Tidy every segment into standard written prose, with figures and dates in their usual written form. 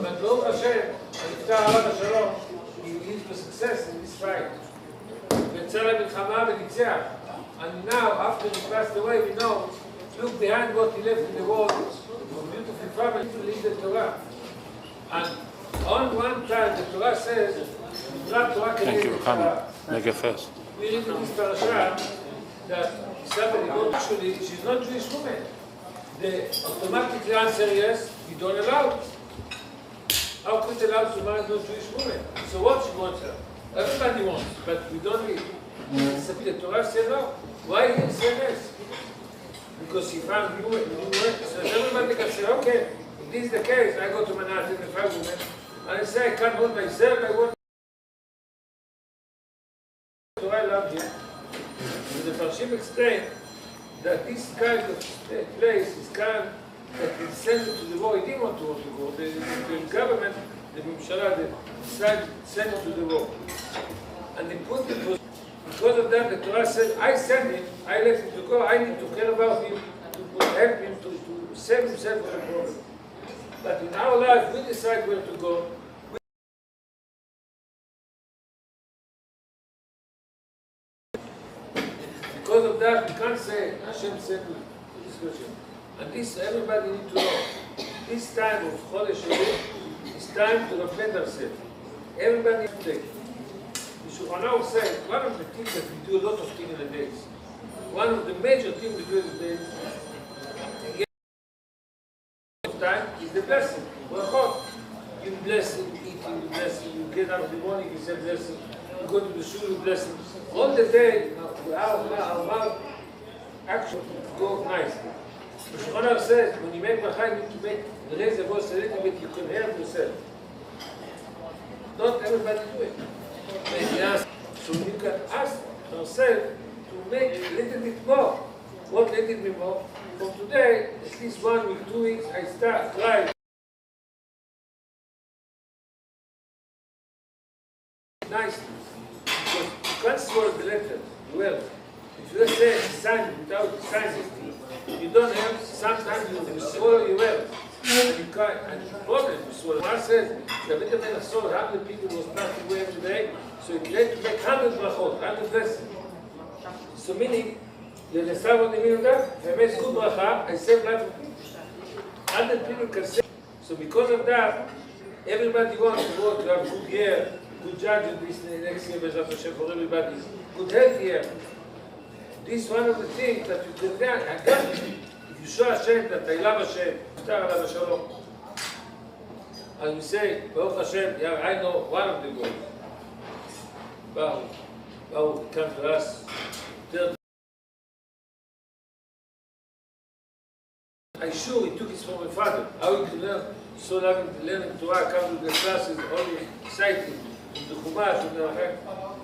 But Baruch Hashem, נפטר עליו השלום, he leads to success in this fight. ויצא למלחמה וניצח. And now, after he passed away, we know, look behind what he left in the world, a beautiful family to lead the Torah. And on one time, the Torah says, thank you for coming. Make it fast. We read in this parasha that somebody, actually, she's not Jewish woman. The automatic answer is, you don't allow it. How could you allow to marry no Jewish woman? So what she wants her? Everybody wants, but we don't need. The Torah said no. Why did he say this? Because he found new way. So everybody can say, okay, if this is the case, I go to Manhattan and find women, and I say, I can't hold myself, I want Torah loves you. So the Farshim explained that this kind of place is kind that is sent to the war. He didn't want to go. The government, the Mimshala, sent him to the war. And they put it, because of that, the Torah said, I sent him, I let him to go, I need to care about him, to help him, to save himself from the problem. But in our life, we decide where to go. Because of that, we can't say, Hashem sent me to this question. And this, everybody needs to know. This time of Chodesh Elul is time to reflect ourselves. Everybody needs to take it. Yushvo said, one of the things that we do a lot of things in the days, one of the major things we do in the days, time is the blessing. We're hot. You bless him, eat him, you bless him, you get up in the morning, you say blessing, you go to the shul, you bless him. All the day, our mouth actually go nice. Yushvo says, when you make bracha, you need to make, raise the voice a little bit, you can help yourself. Not everybody do it. So you can ask yourself to make a little bit more. What little bit more? From today, at least 1 week, 2 weeks, I start trying. Nicely. Because you can't swallow the letter well. If you say a sign without signs, you don't have, sometimes you swallow it well. And you can't, and the problem is swallow. Mar says, the little bit of soul, 100 people was passing away today, so you get to make 100 brachot, 100 blessings. So meaning, you understand what I mean of that? If I make good bracha, I save life of people. 100 people can save. So because of that, everybody wants to go to have a good year, good judge in this next year, Bezrat Hashem, for everybody. Good health year. This is one of the things that you can learn. If you show Hashem that I love Hashem, Star Alav Shalom. And we say, Baruch Hashem, yeah, I know one of the goals. Baruch come to us. I'm sure he took it from my father. How he could learn, so learning Torah, come to the classes, always exciting, in the Chumash,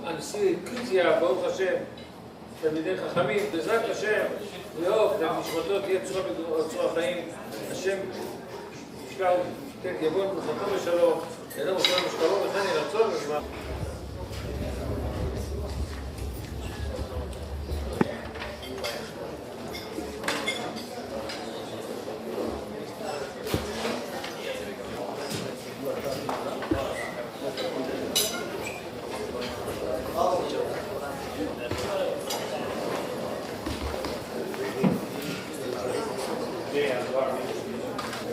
and see kids here, Baruch Hashem, תלמידי חכמים, בעזרת השם, לאהוב, למשמתו תהיה צורה חיים, השם ישכח, יבוא מלכתו בשלום, ידעו כל המשקרו וכן ירצון ושמח.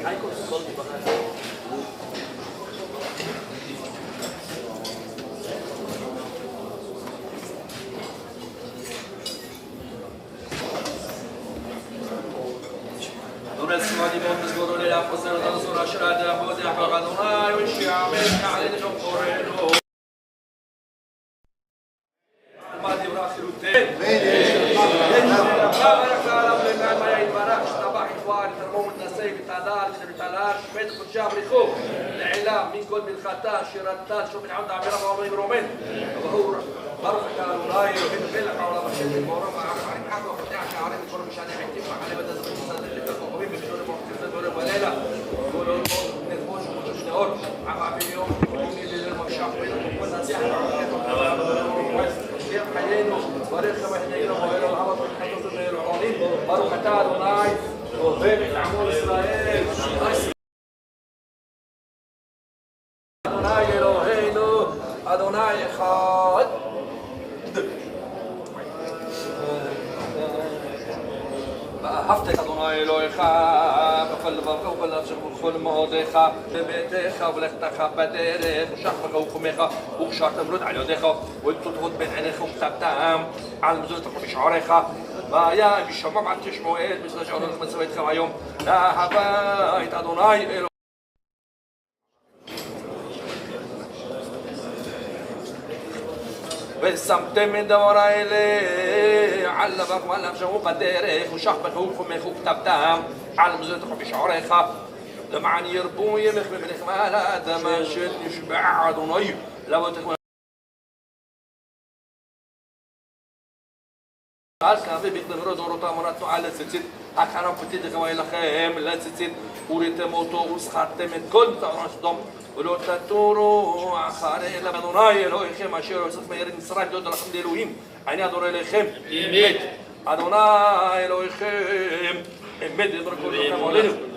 Kaikov scondi دون السماد من مزبور لله فصل تنصر أشراد أبود أحبق دوناي والشيع من علينا نقرنه ما دي براخر التين بيت الخشاب ريخوف الإعلام من كل بالخطا شرطات شو بنعود عبارة وعمرين رومين وهو بروح كانوا راي وهنا بيلح ولا مشيت المورم عارف حاجة وفتح عارف الفرق مش هنعمل كيف على بدأ زمان السنة اللي فاتوا قوي بيجوا لهم وقت وليلة يقولوا من الفوش ومش نهار عم في اليوم اللي المشاق بينهم كنا نسيح كيف حيينه وريخ ما حيينه وغير العرب من حيث غير العظيم بروح كانوا راي وبين عمول إسرائيل אדוני אלוהינו, אדוני אחד. ואהבת את אדוני אלוהיך בכל לבבך ובכל נפשך ובכל מאודיך בביתך ולכתך בדרך ושכבך וחומך וקשרת ברוד על ידיך ולטוטות בין עיניך וכתבתם על מזוזתך ומשעריך והיה בשמע ועד תשמעו את מצוות שעורך מצווה איתכם היום לאהבה את אדוני אלוהיך. ושמתם את דבר האלה על לבך ועל נפשך ובדרך ושכבך וחומך וכתבתם על מזוזתך ומשעריך למען ירבו ימך ממלך מעל האדמה שנשבע אדוני לאבותיכם על כאבי בקדמרו דורותם ונתנו על הציצית הכנם פתיתכם ואילכם לציצית וריתם אותו ושכרתם את כל תאורן סדום ולא תתורו אחרי אל אדוני אלוהיכם אשר יוצאת מארץ מצרים להיות לכם לאלוהים אני אדוני אליכם אמת אדוני אלוהיכם אמת ידבר כל לכם עלינו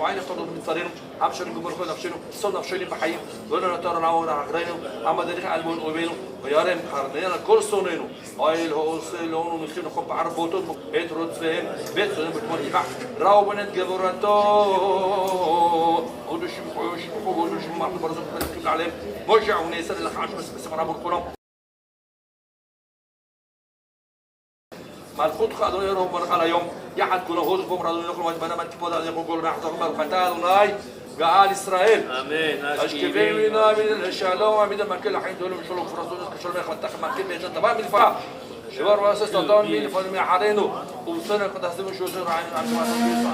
وعين يفترض من صارينه عبشر نجمر كل نفسينه صل نفسينه بحيم ولا نترى نعور عقرينه عم ذلك علمون وبينه ويارم حرنينا كل صونينه أيل هو صلون ونخيم نخب عرفوتهم بيت رد فهم بيت صلون بتمر يبع راوبنا جبرتو ودش مخوش ودش ما برزق بنكمل عليهم مرجع ونيسر اللي خاش بس مرة بركلهم مالخوتك أدوني رب برك على يوم يحد كنا هوز بمر أدوني نخل واجبنا ما تبود على يوم قول نحن تقبل وفتاة أدوني قال إسرائيل آمين أشكفينا من الشالوم من المكان الحين دول مشلو فرسون كشلو ما يخلطخ مكان بيجان تبع من الفرع شبار واسس تطاون من الفرع من حرينه وصلنا قد هزموا شو زين عن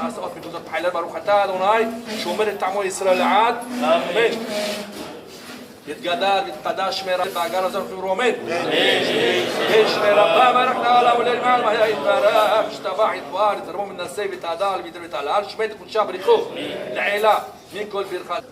عن سقط من دولة بحيلة بروح فتاة أدوني شو مرت تعمل إسرائيل عاد آمين يتقدر يتقداش ميرا باقر زر في رومين ايش ميرا باركنا على ولي المعلم هي يتبارك اشتبع يتوار يترمو من السيف يتعدال بيدر يتعلال شميت كل شاب ريخو العيلة من كل فرقة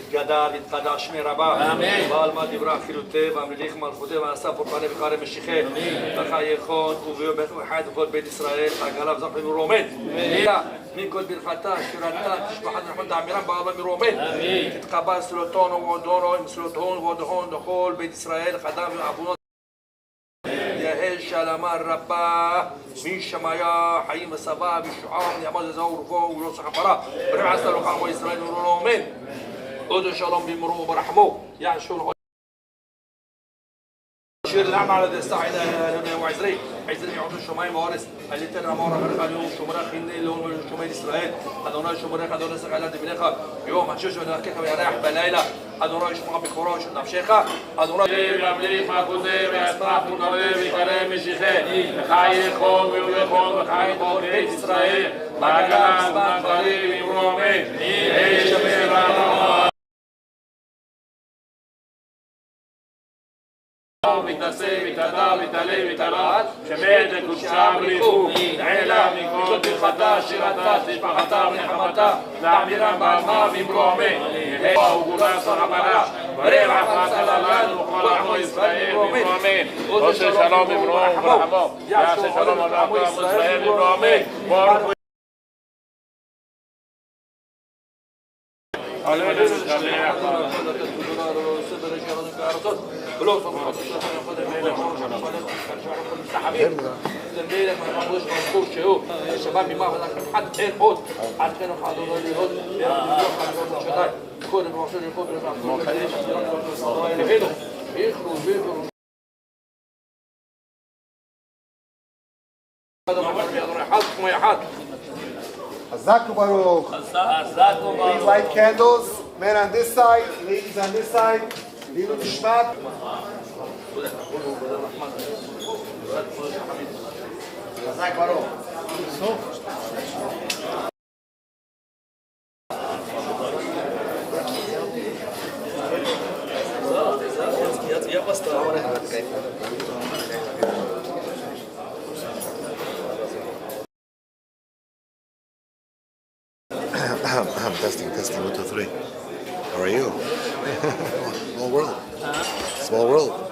יתגדל ויתחדש שמי רבה. אמן. בעל מה דברה חילותי והמליך מלכותי ועשה פורפני וחרי משיחי. וחייכון וביום בית וחי וכל בית ישראל עגלה וזרחי מרומד. מכל ברכתה, שירתה, תשבחת נחמד דעמירם בעלה מרומד. תתקבל סלוטונו ועודונו עם סלוטון ועודהון לכל בית ישראל חדם ועבונות. יהל שלמה רבה משמיה חיים וסבא וישועה ונעמד לזהו ורפואו ולא סחפרה ורב עשתה לו חלמו ישראל ולא אמן עוד שלום במרו וברחמו יעשו شير العمى على ذي الساعة إلى وعزري عزري يعود الشمايم وارس اللي ترى مورا فرقا اليوم شمرا خيني لون من شمال إسرائيل أدونا شمرا أدونا سقالات بنيخا يوم هنشوش من كيكا ويريح بليلة أدونا يشمع بكوراش نفشيخا أدونا مبليخ ما كوزي ويسطاق وقريب وكريم الشيخي خاي خون ويخون وخاي خون بيت إسرائيل بقلام سبان قريب ورومي إيش بيرا מתנשא, מתהדר, מתעלה, מתערד, שמעד לקודשה בריחו, נעלה מכל ברכתה, שירתה, תשבחתה ונחמתה, לעמירם בעלמה ואמרו אמן. יהא וגולה סרבנה, וריח חסה לנו וכל עמו ישראל ואמרו אמן. עושה שלום אמרו וברחמו, יעשה שלום על עמו ישראל ואמרו אמן. الشباب بيمارسوا حد غير حوت عاد كانوا حاضرين اليهود كل الرسول يقول بيخرجوا هذا رايحات Hazaku Baruch. Please light candles. Men on this side, ladies on this side. Lilu Nishmat. Hazak Baruch. Testing, 1, 2, 3. How are you? Small world. Small world.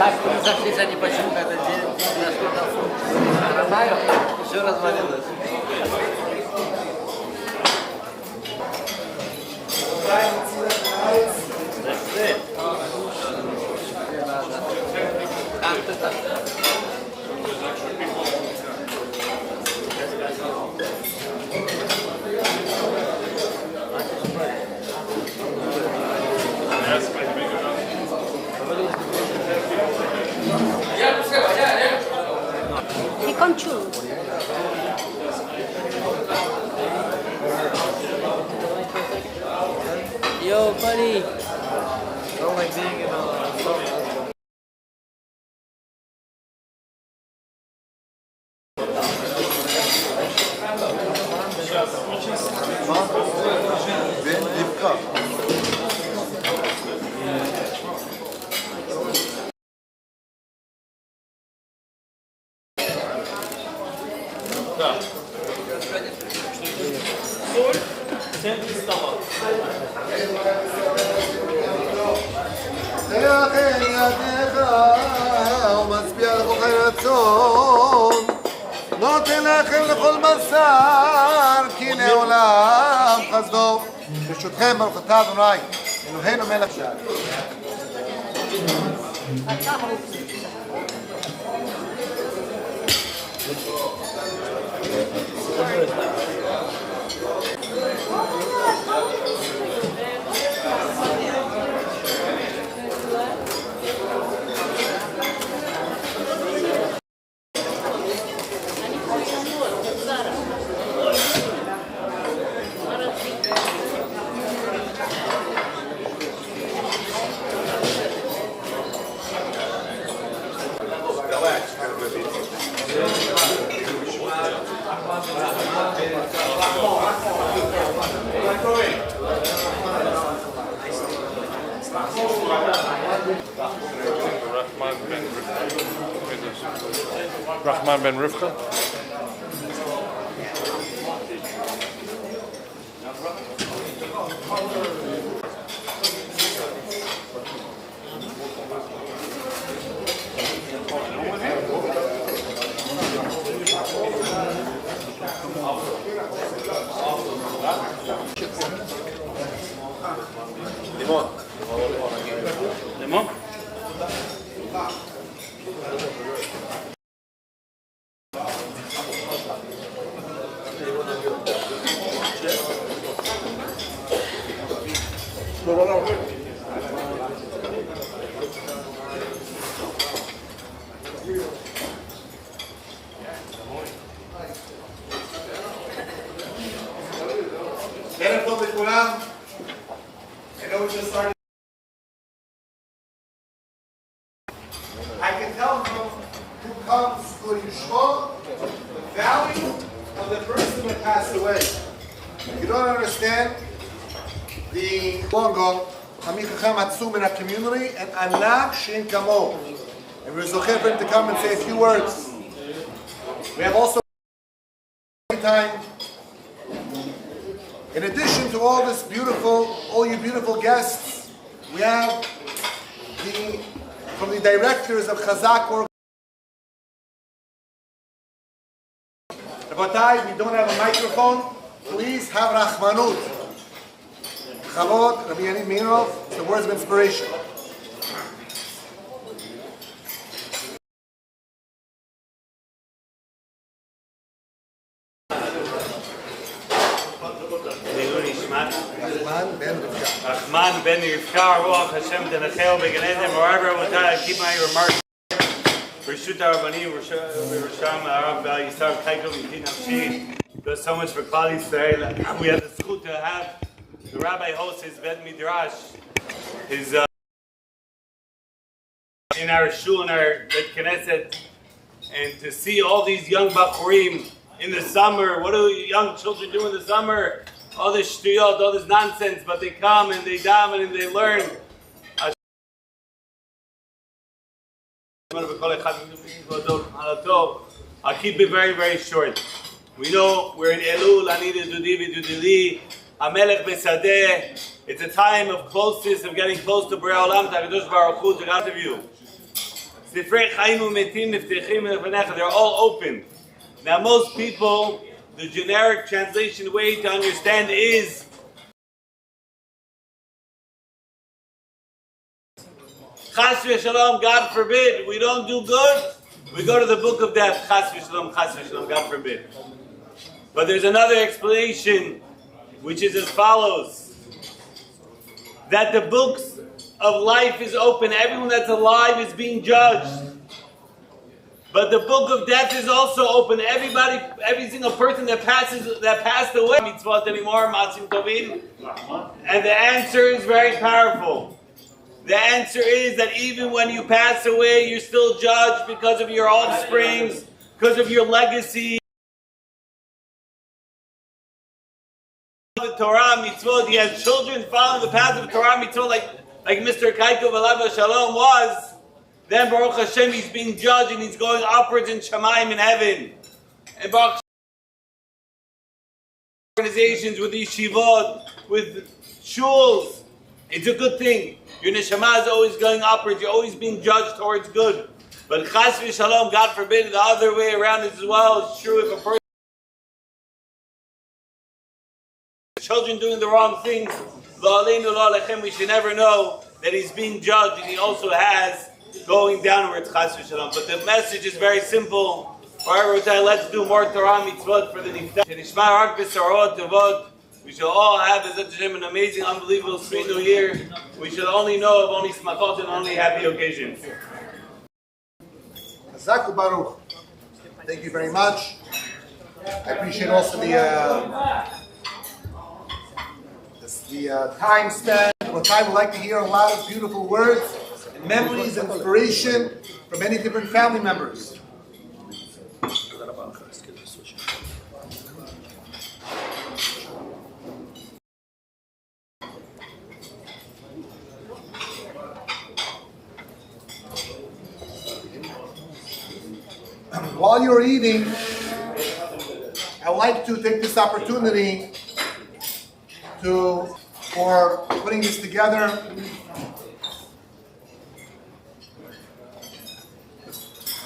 Так, зашлись они почему, когда насколько все развалилось. He can't chew. Yo, buddy. I don't like being in a ומצביע לכל חי רצון נותן לכם לכל בשר כי לעולם חסדו ברשותכם ברוך אתה אדוני אלוהינו מלך שערים Rahman ben Rivka. Limón. Limón? ערב טוב לכולם. I know we just started. I can tell from who comes to Yushvo the value of the person that passed away. You don't understand the logo Hamid Chacham Hatzum in our community and Anak Shein Kamo. And we're zocher for him to come and say a few words. We have also time. In addition to all this beautiful, all you beautiful guests, we have from the directors of Chazak Work. Rabotai, we don't have a microphone. Please have Rachmanut. Chavod, Rabbi Yaniv Minov, it's the words of inspiration. Rahman ben Rivka, Ruach Hashem Tenachel Began Eden, wherever I will keep my remarks. Rishut Arabani, Risham Arab Yisrael Kaikov Yitin Nafshi. Does so much for Klal Yisrael. We have the schut to have the rabbi host his Bet Midrash, his in our shul, in our Bet Knesset, and to see all these young bachurim in the summer. What do young children do in the summer? All this shtuyot, all this nonsense, but they come and they daven and they learn. I'll keep it very, very short. We know we're in Elul, Anida Dudi Vidudili, Amelech Besadeh. It's a time of closeness, of getting close to B'rei Olam, to HaKadosh Baruch Hu, to God of you. They're all open. Now most people, the generic translation way to understand is Chas v'shalom, God forbid, we don't do good, we go to the book of death. Chas v'shalom, God forbid. But there's another explanation, which is as follows: that the books of life is open. Everyone that's alive is being judged. But the book of death is also open. Everybody, every single person that passed away, mitzvot anymore, matzim tovim. And the answer is very powerful. The answer is that even when you pass away, you're still judged because of your offsprings, because of your legacy. The Torah mitzvot, he has children following the path of Torah mitzvot, like Mr. Kaikov Alav Shalom was. Then Baruch Hashem, he's being judged and he's going upwards in Shamayim in heaven. And Baruch Hashem, organizations with yeshivot, with shuls, it's a good thing. Your neshama is always going upwards. You're always being judged towards good. But chas v'shalom, God forbid, the other way around as well. It's true if a person, children doing the wrong things, we should never know that he's being judged and he also has going downwards, chas v'shalom. But the message is very simple. Let's do more Torah mitzvot for the niftar. We shall all have an amazing, unbelievable, sweet new year. We shall only know of only smachot and only happy occasions. Hazaku Baruch. Thank you very much. I appreciate also the time spent. What I would like to hear a lot of beautiful words, and memories, and inspiration from many different family members. While you're eating, I'd like to take this opportunity for putting this together.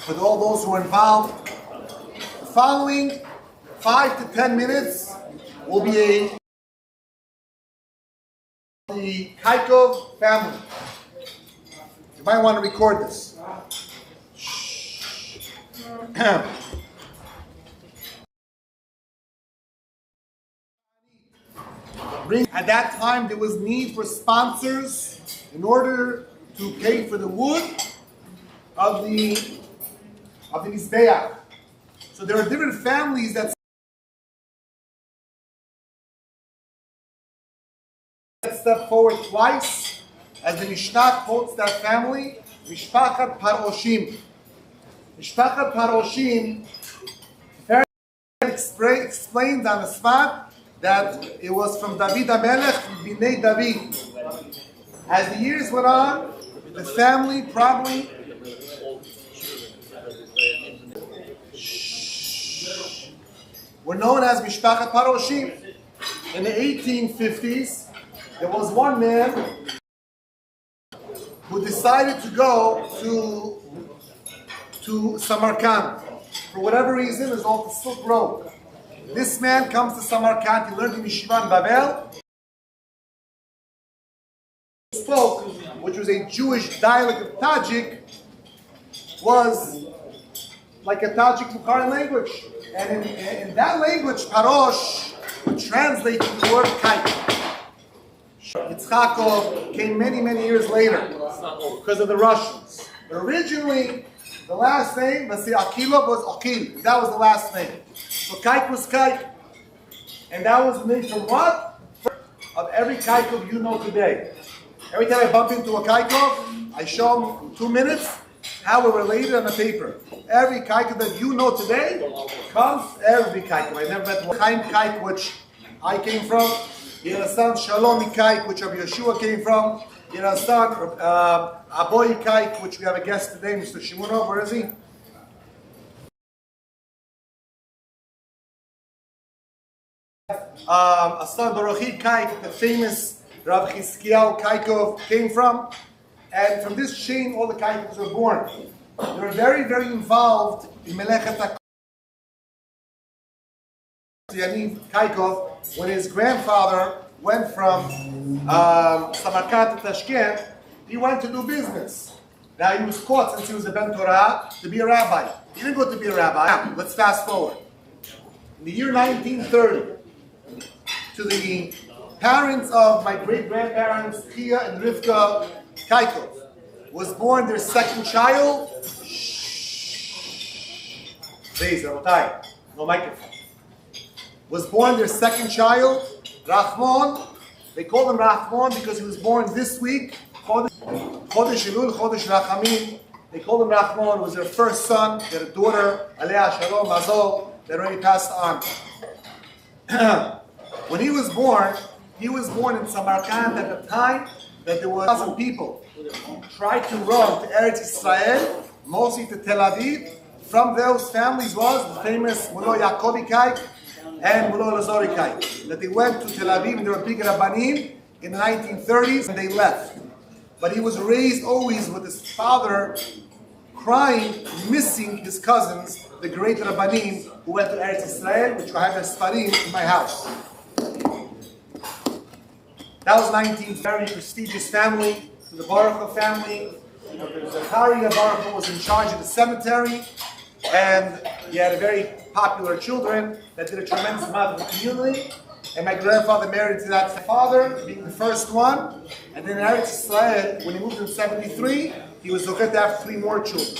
With all those who are involved, the following 5 to 10 minutes will be the Kaikov family. You might want to record this. At that time, there was need for sponsors in order to pay for the wood of the Mizbeach. So there are different families that step forward twice, as the Mishnah quotes that family, Mishpachat Paroshim. Mishpachat Paroshim explained on the spot that it was from David HaMelech, Bnei David. As the years went on, the family probably were known as Mishpachat Paroshim. In the 1850s, there was one man who decided to go to Samarkand. For whatever reason, it's all the Silk Road. This man comes to Samarkand, he learned in Yeshiva in Babel. Spoke, which was a Jewish dialect of Tajik, was like a Tajik Bukhari language. And in that language, Parosh would translate to the word Kaikov. Yitzchakov came many, many years later because of the Russians. But originally, the last name, let's say Akilov, was Akil. That was the last name. So Kaik was Kaik. And that was the name from what? Of every Kaikov you know today. Every time I bump into a Kaikov, I show them in 2 minutes how we're related on the paper. Every Kaikov that you know today comes every Kaikov. I never met Chaim Kaik, which I came from. He had a son, Shalomi Kaik, which Rabbi Yeshua came from. He had a son, Aboy Kaik, which we have a guest today, Mr. Shimunov. Where is he? A son, Baruchi Kaik, the famous Rav Chizkiyahu Kaikov came from. And from this chain, all the Kaikovs were born. They were very, very involved in Melechet Kaikov when his grandfather went from Samarkand to Tashkent. He went to do business. Now he was taught since he was a Ben Torah to be a rabbi. He didn't go to be a rabbi. Now, let's fast forward. In the year 1930, to the parents of my great-grandparents, Chia and Rivka Kaikov, was born their second child. Please, Rabotai, no microphone. Was born their second child, Rahman. They called him Rahman because he was born this week. Chodesh Elul, Chodesh Rachamim. They called him Rahman. It was their first son. Their daughter, Aliyah Shalom Mazol, that already passed on. When he was born in Samarkand at the time that there were 1,000 people who tried to run to Eretz Israel, mostly to Tel Aviv. From those families was the famous Mulo Yakovikai and Mulo Lazorikai. That they went to Tel Aviv and they were big Rabbanim in the 1930s and they left. But he was raised always with his father crying, missing his cousins, the great Rabbanim who went to Eretz Israel, which I have a Sfarim in my house. That was 19, very prestigious family, the Baruch family. Zachariah Baruch was in charge of the cemetery, and he had very popular children that did a tremendous amount of the community. And my grandfather married to that father, being the first one. And then in Eretz Israel, when he moved in 73, he was looking to have 3 more children.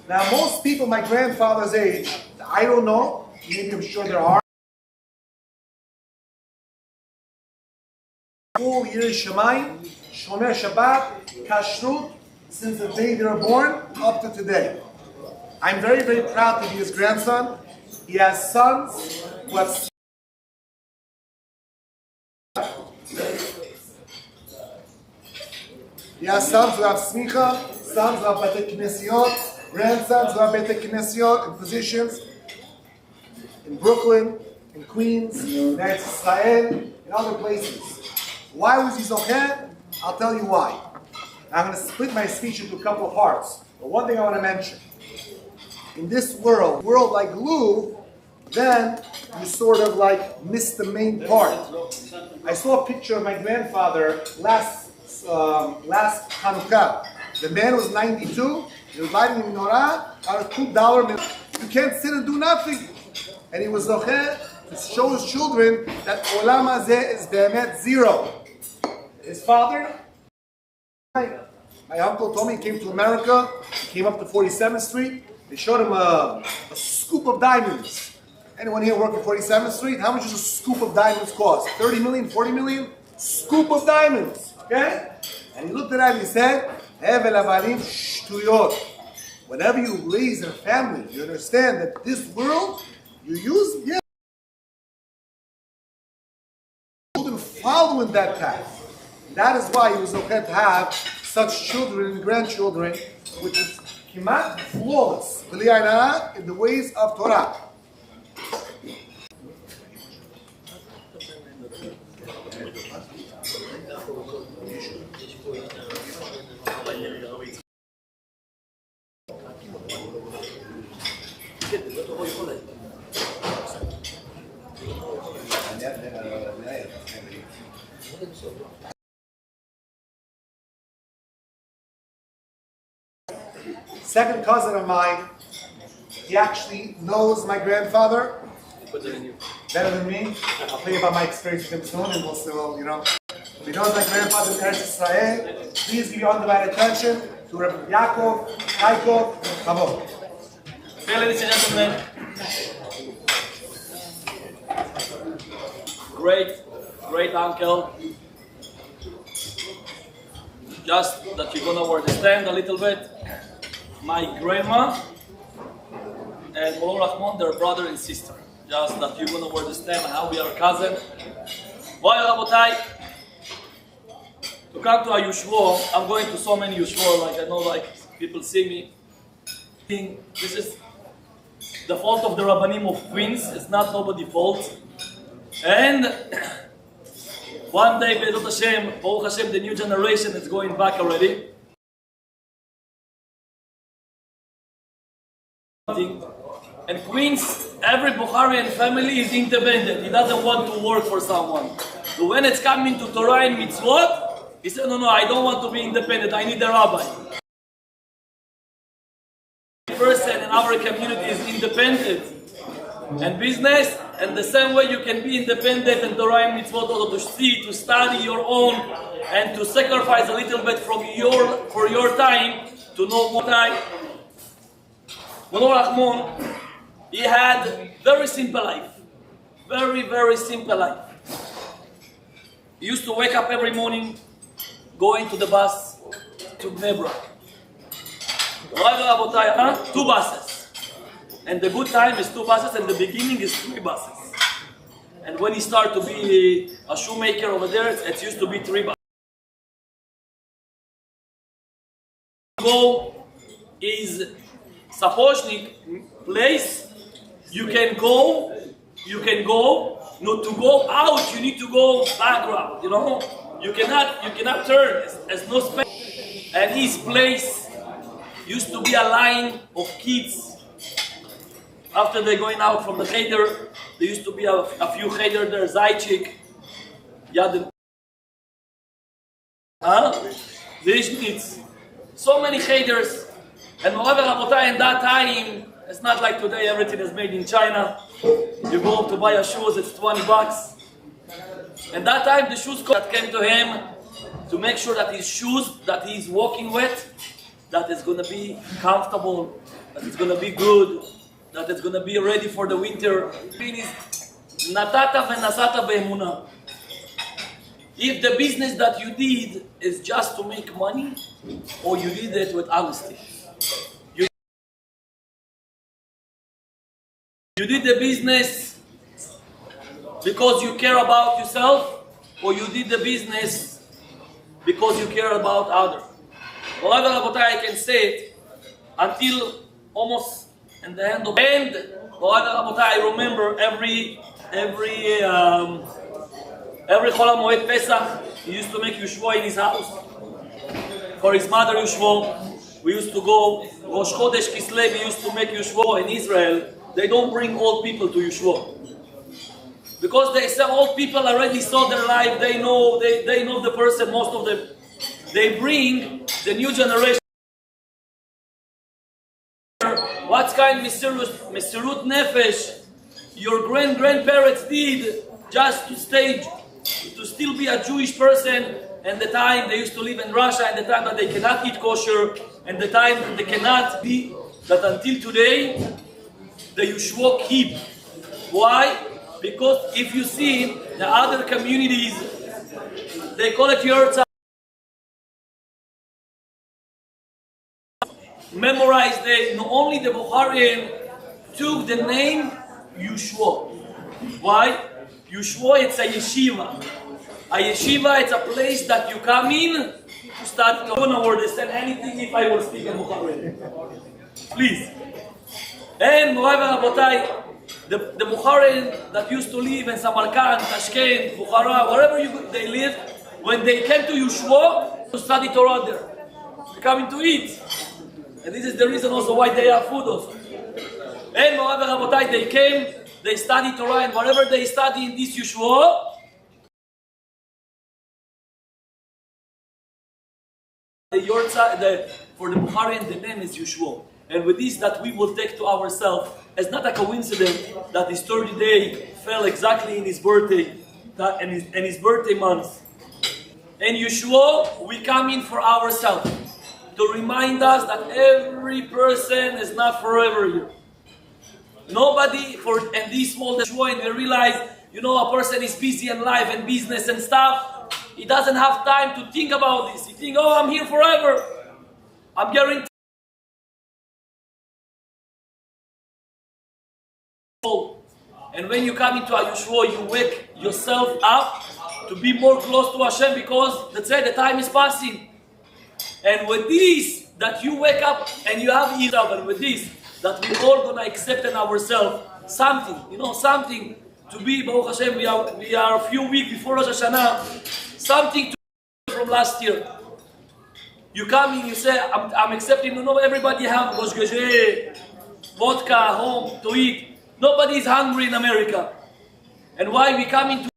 Now, most people my grandfather's age, I don't know, maybe I'm sure there are, full year Shemayim, Shomer Shabbat, Kashrut, since the day they were born up to today. I'm very, very proud to be his grandson. He has sons who have smicha, sons who have Beit Knesiot, grandsons who have Beit Knesiot in positions in Brooklyn, in Queens, in Eretz Israel, in other places. Why was he zocher? I'll tell you why. I'm going to split my speech into a couple of parts. But one thing I want to mention. In this world like glue, then you sort of like miss the main part. I saw a picture of my grandfather last Hanukkah. The man was 92. He was lighting the menorah on a $2 menorah. You can't sit and do nothing. And he was zocher to show his children that olam hazeh is be'emet zero. His father, my uncle told me he came to America, he came up to 47th Street, they showed him a scoop of diamonds. Anyone here work at 47th Street? How much does a scoop of diamonds cost? 30 million, 40 million? Scoop of diamonds, okay? And he looked at that and he said, Hevel avalim shtuyot. Whenever you raise a family, you understand that this world, you use, yeah, children following that path. That is why he was okay to have such children and grandchildren, which is kimat flawless, in the ways of Torah. Second cousin of mine, he actually knows my grandfather better than me. I'll tell you about my experience with him soon, and we'll still, you know. He knows my grandfather in Eretz Israel. Please give your undivided attention to Rabbi Yaakov, Kaikov, Chavo. Ladies and gentlemen, great uncle. Just that you're gonna understand a little bit. My grandma and Molo Rahman, they're brother and sister. Just that you're gonna understand how we are cousin. Boy, Rabotai, to come to a Yushvo, I'm going to so many Yushvo, like I know, like people see me. This is the fault of the Rabbanim of Queens. It's not nobody's fault. And one day, Be'ezrat Hashem, Baruch Hashem, the new generation is going back already. And Queens, every Bukharian family is independent. He doesn't want to work for someone. So when it's coming to Torah and mitzvot, he said, no, I don't want to be independent. I need a rabbi. Person in our community is independent and business, and the same way you can be independent and Torah and mitzvot, also to see, to study your own, and to sacrifice a little bit for your time to know more time. Molo Rahman, he had very simple life, very, very simple life. He used to wake up every morning, going to the bus to Bnei Brak. 2 buses. And the good time is 2 buses, and the beginning is 3 buses. And when he started to be a shoemaker over there, it used to be 3 buses. Go is Sapochnik place. You can go. Not to go out, you need to go background. You know, you cannot turn. There's no space. And his place used to be a line of kids. After they're going out from the cheder, there used to be a few cheder there, Zaychik, Yad, Vishnitz, so many cheders. And Moreover, Rabotai, in that time, it's not like today, everything is made in China. You go to buy a shoes, it's $20. And that time, the shoes that came to him to make sure that his shoes that he's walking with, that is going to be comfortable, that it's going to be good, that it's going to be ready for the winter. Natata v'nasata be'emunah. If the business that you did is just to make money, or you did it with honesty. You did the business because you care about yourself, or you did the business because you care about others. However, I can say it until almost in the end of the end. However, I remember every Chol HaMoed Pesach, he used to make Yushvo in his house. For his mother Yushvo, we used to go, Rosh Chodesh Kislev, we used to make Yushvo in Israel. They don't bring old people to Yushvo. Because they say old people already saw their life, they know the person, most of them. They bring the new generation. What kind of Mesirut Nefesh your grandparents did just to still be a Jewish person, and the time they used to live in Russia, and the time that they cannot eat kosher, and the time that they cannot be, that until today, the Yushvo keep. Why? Because if you see the other communities, they call it Yorza. Memorize not only the Bukharian took the name Yushvo. Why? Yushvo, it's a yeshiva. A yeshiva, it's a place that you come in to start. I don't understand anything if I will speak in Bukharian. Please. And Moreover, Rabotai, the Bukharian that used to live in Samarkand, Tashkent, Bukhara, wherever they live, when they came to Yushvo to study Torah there, they're coming to eat. And this is the reason also why they have food also. And Moreover, Rabotai, they came, they studied Torah, and whatever they study in this Yushvo, for the Bukharian, the name is Yushvo. And with this that we will take to ourselves, it's not a coincidence that his 30th day fell exactly in his birthday, and his birthday month. And Yushvo, we come in for ourselves, to remind us that every person is not forever here. Nobody in this world is Yushvo, and we realize, a person is busy in life and business and stuff. He doesn't have time to think about this. He thinks, I'm here forever. I'm guaranteed. And when you come into a Yushvo, you wake yourself up to be more close to Hashem, because the time is passing. And with this, that you wake up and you have yourself, and with this, that we all gonna accept in ourselves something, something to be, Baruch Hashem, we are a few weeks before Rosh Hashanah, something to from last year. You come in, you say, I'm accepting, everybody have Rosh Geshe, vodka home to eat. Nobody is hungry in America. And why we come into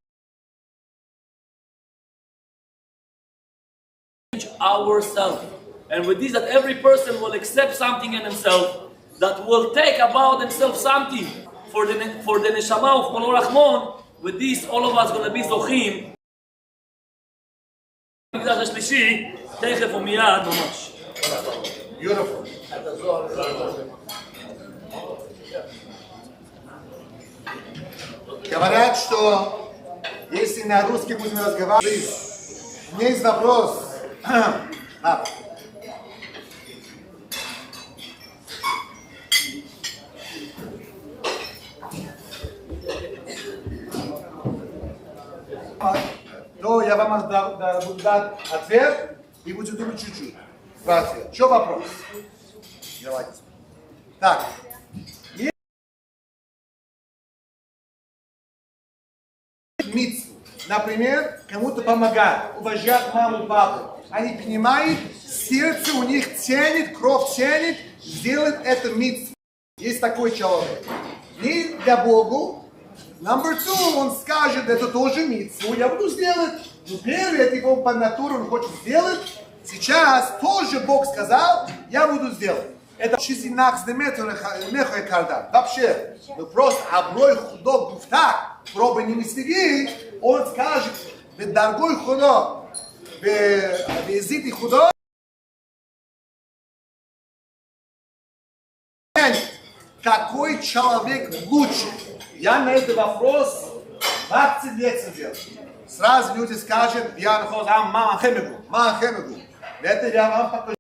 ourselves. And with this, that every person will accept something in himself, that will take about himself something for the neshama of Molo Rachmon. With this, all of us going to be zochim. Beautiful. Говорят, что если на русском будем разговаривать, у меня есть вопрос. То я вам буду дать ответ и будете думать чуть-чуть. Что вопрос? Давайте. Так. Митцву. Например, кому-то помогать, уважать маму, папу. Они понимают, сердце у них тянет, кровь тянет, сделать это митцву. Есть такой человек. Не для Богу. Number two, он скажет, это тоже митцву, я буду сделать. Но первый, это его по натуре, он хочет сделать. Сейчас тоже Бог сказал, я буду сделать. Это вообще, ну просто оброй худо гуфта, пробы не мистики, он скажет, дорогой худо, визит худо, какой человек лучше? Я на этот вопрос 20 лет сидел. Сразу люди скажут, я нахожусь, мама хемигу. Это я вам покажу.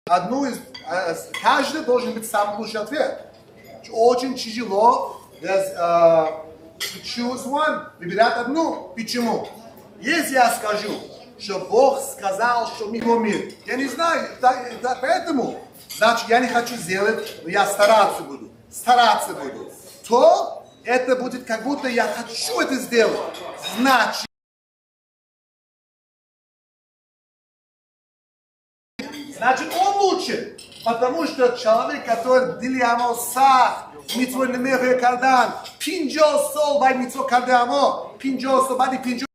Одну из, каждый должен быть самый лучший ответ. Очень тяжело choose one, выбирать одну. Почему? Если я скажу, что Бог сказал, что мир, я не знаю, поэтому, значит, я не хочу сделать, но я стараться буду, то это будет как будто я хочу это сделать. Значит, он лучше, потому что человек, который деламо сах, митцвой немехе кардан, пинджо сол бай митцво кардамо, пинджо сол бай пинджо.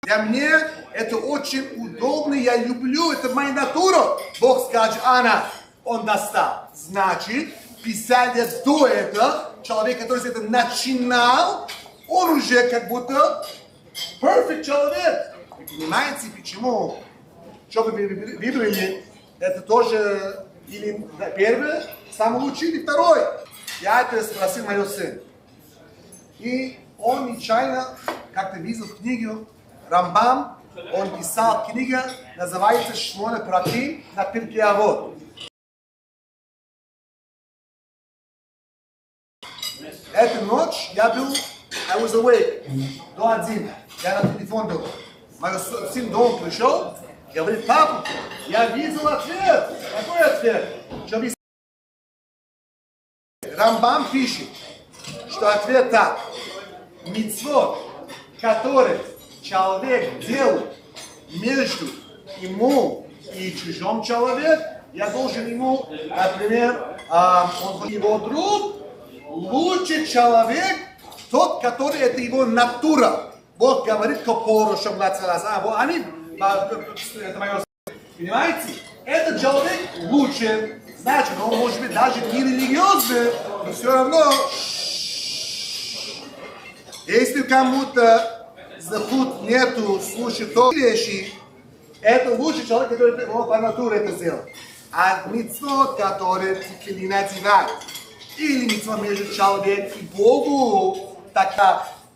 Для меня это очень удобно, я люблю, это моя натура. Бог скажет, Анна, он достал. Значит, 50 лет до этого, человек, который это начинал, он уже как будто perfect человек. Вы понимаете, почему? Что вы выбрали, это тоже или первый, самый лучший, или второй. Я это спросил моего сына. И он нечаянно как-то видел книгу Рамбам, он писал книгу, называется «Шмоне Праким» на Пиркей Авот. Эту ночь я был, I was awake, до 1, я на телефон был. Мой сын дома пришел, говорит, папа, я видел ответ. Какой ответ? Что вы... Рамбам пишет, что ответ так. Мицвот, который человек делает между ему и чужим человеком, я должен ему, например, он его друг, лучший человек, тот, который это его натура. Бог говорит, копору, чтобы они, это мое, понимаете? Этот человек лучше, значит, он может быть даже не религиозный, но все равно, если кому-то заход нету слушать то вещи, это лучший человек, который по натуре это сделал. А митцвот, который тефилин одевает, или митцвот между человеком и Богу, так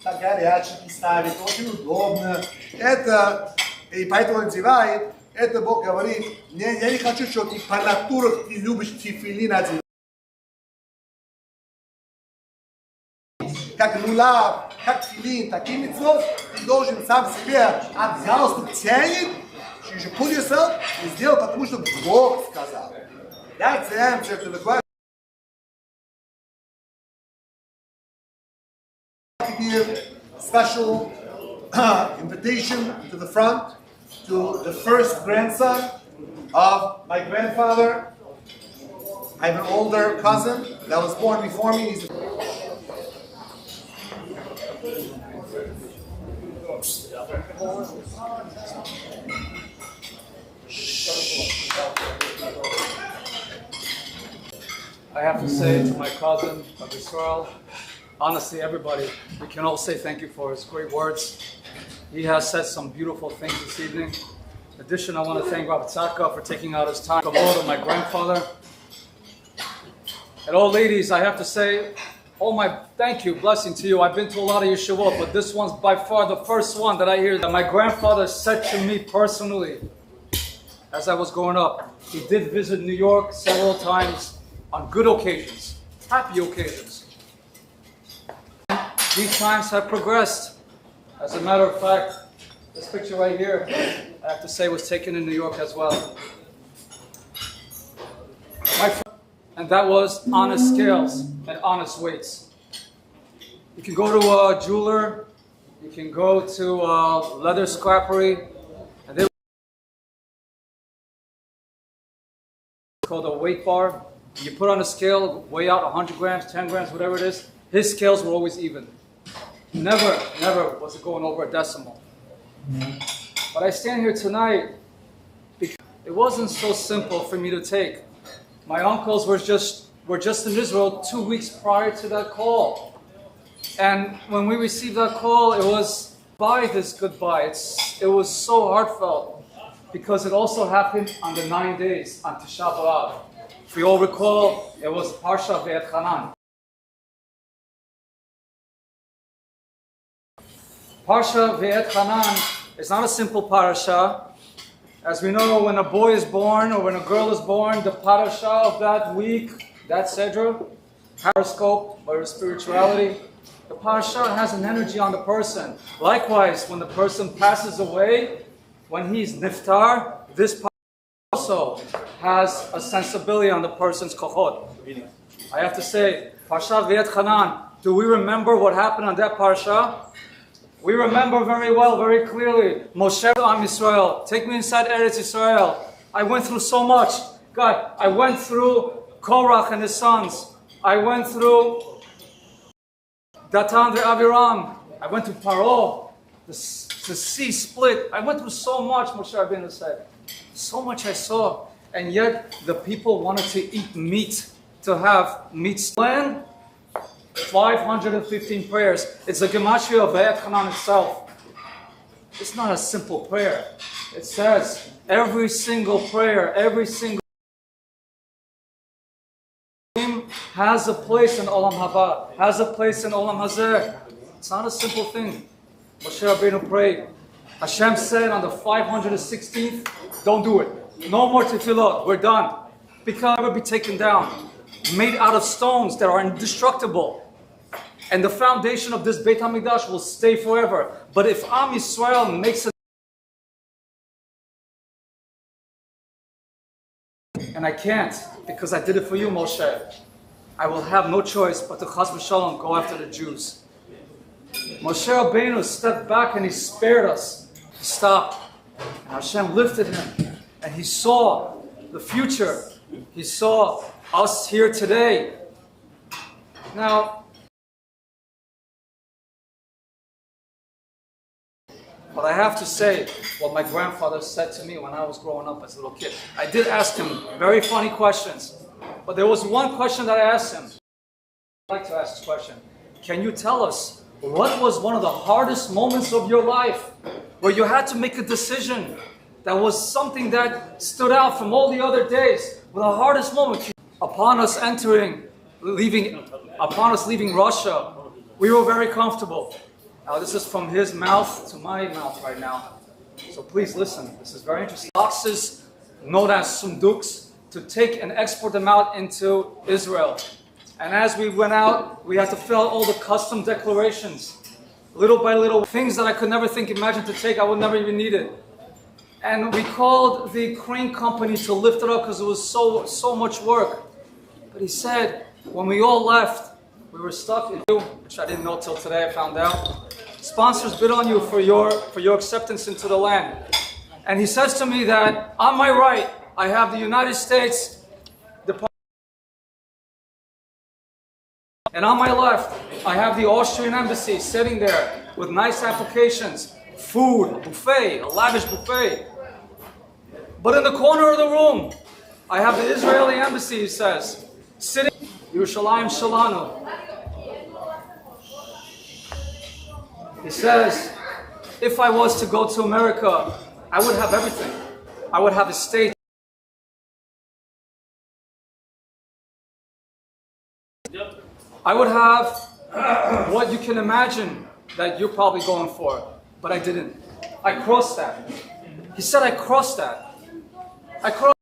горячий ставит, очень удобно. Это, и поэтому он одевает, это Бог говорит, я не хочу, что ты по натуре ты любишь тефилин одевать. Как лулав, как тефилин, такие митцвот, ты должен сам себе от галстук тянет, you pull yourself и сделал, потому что Бог сказал. That's the answer to the question. Give special invitation to the front to the first grandson of my grandfather. I have an older cousin that was born before me. He's I have to say to my cousin of Israel, honestly, everybody, we can all say thank you for his great words. He has said some beautiful things this evening. In addition, I want to thank Rabbi Tzadka for taking out his time. Kavod of my grandfather. And all ladies, I have to say, oh my, thank you, blessing to you. I've been to a lot of Yeshivot, but this one's by far the first one that I hear that my grandfather said to me personally as I was growing up. He did visit New York several times on good occasions, happy occasions. These times have progressed. As a matter of fact, this picture right here, I have to say, was taken in New York as well. And that was honest scales and honest weights. You can go to a jeweler, you can go to a leather scrappery, and they called a weight bar. You put on a scale, weigh out 100 grams, 10 grams, whatever it is. His scales were always even. Never was it going over a decimal. But I stand here tonight because it wasn't so simple for me to take. My uncles were just in Israel 2 weeks prior to that call. And when we received that call, it was by this goodbye. It was so heartfelt because it also happened on the 9 days, on Tisha B'Av. If we all recall, it was Parsha Ve'et Hanan. Parsha Ve'et Hanan is not a simple parasha. As we know, when a boy is born or when a girl is born, the parasha of that week, that sedra, horoscope or spirituality, the parasha has an energy on the person. Likewise, when the person passes away, when he's niftar, this parasha also has a sensibility on the person's kochot. I have to say, Parsha Ve'et Hanan, do we remember what happened on that parasha? We remember very well, very clearly. Moshe Am Yisrael, take me inside Eretz Yisrael. I went through so much. God, I went through Korach and his sons. I went through Datan ve'Aviram. I went through Paro. The sea split. I went through so much, Moshe Rabbeinu said. So much I saw. And yet the people wanted to eat meat, to have meat. Land. 515 prayers. It's the gematria of Ve'et Hanan itself. It's not a simple prayer. It says every single prayer, every single name has a place in Olam Haba, has a place in Olam Hazeh. It's not a simple thing. Moshe Rabbeinu prayed. Hashem said on the 516th, don't do it. No more tefillot. We're done. Because it will be taken down. Made out of stones that are indestructible. And the foundation of this Beit HaMikdash will stay forever. But if Am Yisrael makes it, and I can't, because I did it for you, Moshe, I will have no choice but to Chas v'Shalom go after the Jews. Moshe Rabbeinu stepped back and he spared us. He stopped. And Hashem lifted him. And he saw the future. He saw us here today. Now, but I have to say what my grandfather said to me when I was growing up as a little kid. I did ask him very funny questions. But there was one question that I asked him. I'd like to ask this question. Can you tell us what was one of the hardest moments of your life where you had to make a decision that was something that stood out from all the other days? The hardest moment upon us leaving Russia, we were very comfortable. Now this is from his mouth to my mouth right now. So please listen, this is very interesting. Boxes known as sunduks to take and export them out into Israel. And as we went out, we had to fill out all the custom declarations. Little by little, things that I could never imagine to take, I would never even need it. And we called the crane company to lift it up because it was so much work. But he said, when we all left, we were stuck in you, which I didn't know till today I found out. Sponsors bid on you for your acceptance into the land. And he says to me that on my right, I have the United States Department, and on my left, I have the Austrian embassy sitting there with nice applications, food, buffet, a lavish buffet. But in the corner of the room, I have the Israeli embassy, he says, sitting, Yerushalayim Shalanu. He says, if I was to go to America, I would have everything. I would have a state. I would have what you can imagine that you're probably going for, but I didn't. I crossed that. He said I crossed that. I crossed,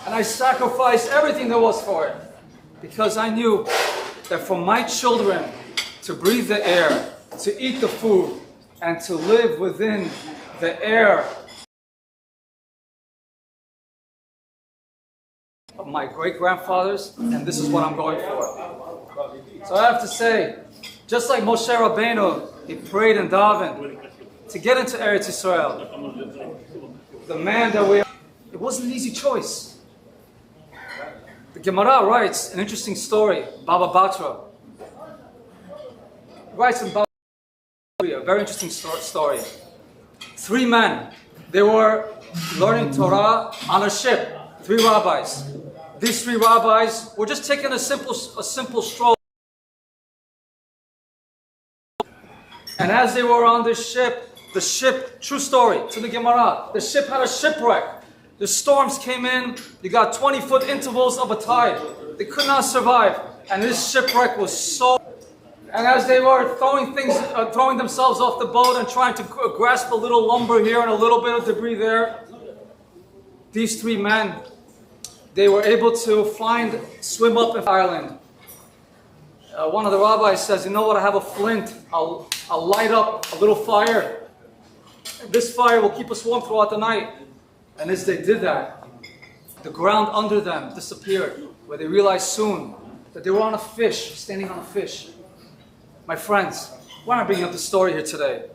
and I sacrificed everything there was for it, because I knew that for my children to breathe the air, to eat the food, and to live within the air of my great-grandfathers, and this is what I'm going for. So I have to say, just like Moshe Rabbeinu, he prayed and davened to get into Eretz Yisrael. The man that we are, it wasn't an easy choice. The Gemara writes an interesting story, Baba Batra. Writes in Baba Batra, a very interesting story. 3 men, they were learning Torah on a ship, 3 rabbis. These 3 rabbis were just taking a simple stroll. And as they were on this ship, the ship, true story, to the Gemara, the ship had a shipwreck. The storms came in, you got 20-foot intervals of a tide. They could not survive. And this shipwreck was so... And as they were throwing themselves off the boat and trying to grasp a little lumber here and a little bit of debris there, these 3 men, they were able to swim up in Ireland. One of the rabbis says, you know what, I have a flint. I'll light up a little fire. This fire will keep us warm throughout the night. And as they did that, the ground under them disappeared, where they realized soon that they were on a fish, standing on a fish. My friends, why am I bringing up the story here today?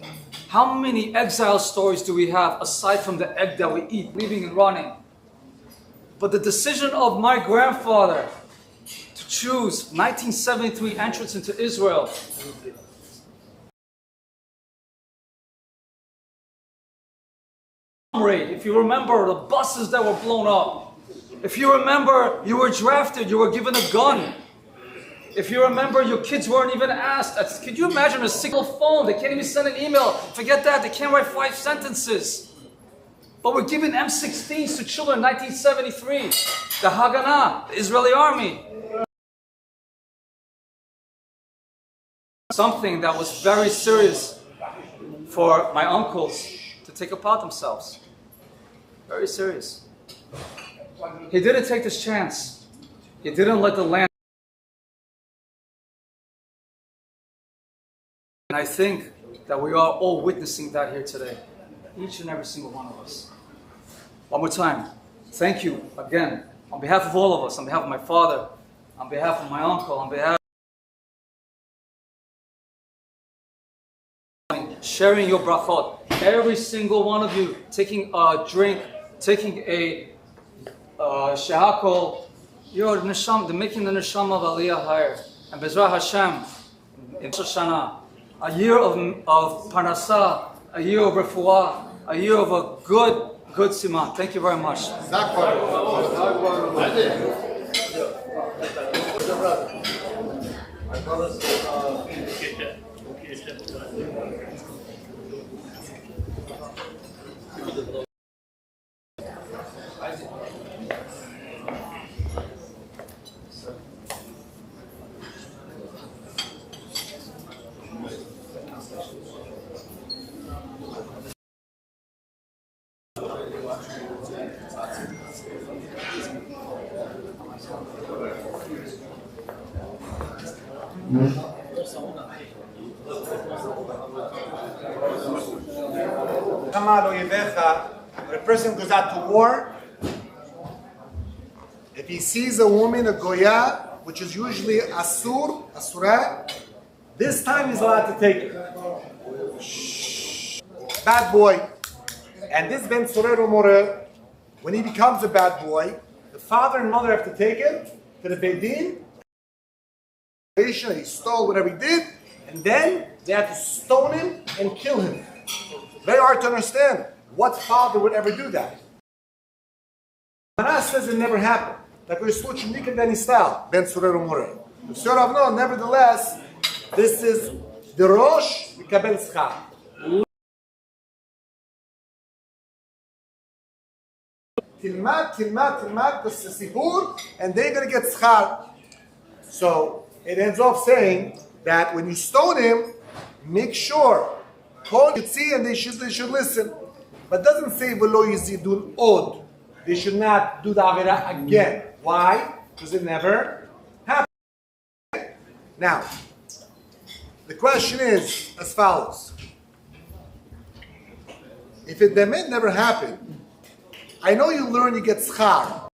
How many exile stories do we have aside from the egg that we eat, leaving and running? But the decision of my grandfather to choose 1973 entrance into Israel, if you remember the buses that were blown up, if you remember you were drafted, you were given a gun, if you remember your kids weren't even asked, could you imagine a single phone? They can't even send an email. Forget that, they can't write 5 sentences. But we're giving M16s to children in 1973. The Haganah, the Israeli army. Something that was very serious for my uncles to take upon themselves. Very serious. He didn't take this chance. He didn't let the land. And I think that we are all witnessing that here today. Each and every single one of us. One more time, thank you again, on behalf of all of us, on behalf of my father, on behalf of my uncle, on behalf of sharing your brachot. Every single one of you taking a drink, taking a shehakol, you're making the neshama of Aliyah higher. And Bezrat Hashem, in Rosh Hashanah, a year of parnasah, a year of refuah, a year of a good siman. Thank you very much. When a person goes out to war, if he sees a woman, a goya, which is usually asura, this time he's allowed to take it. bad boy. And this Ben Sorero More, when he becomes a bad boy, the father and mother have to take him to the Beit Din. He stole whatever he did, and then they have to stone him and kill him. Very hard to understand. What father would ever do that? Manas says it never happened. Like we switch Nikon Benny style, Ben Sorero More. No, nevertheless, this is the Rosh Mikabel Schar. Tilmat, this is Sipur, and they're going to get Schar. So it ends off saying that when you stone him, make sure Kol Yitzi and they should listen. But it doesn't say V'lo Yizidun Od. They should not do the Avera again. Why? Because it never happened. Now, the question is as follows. If it never happened, I know you learn you get schar.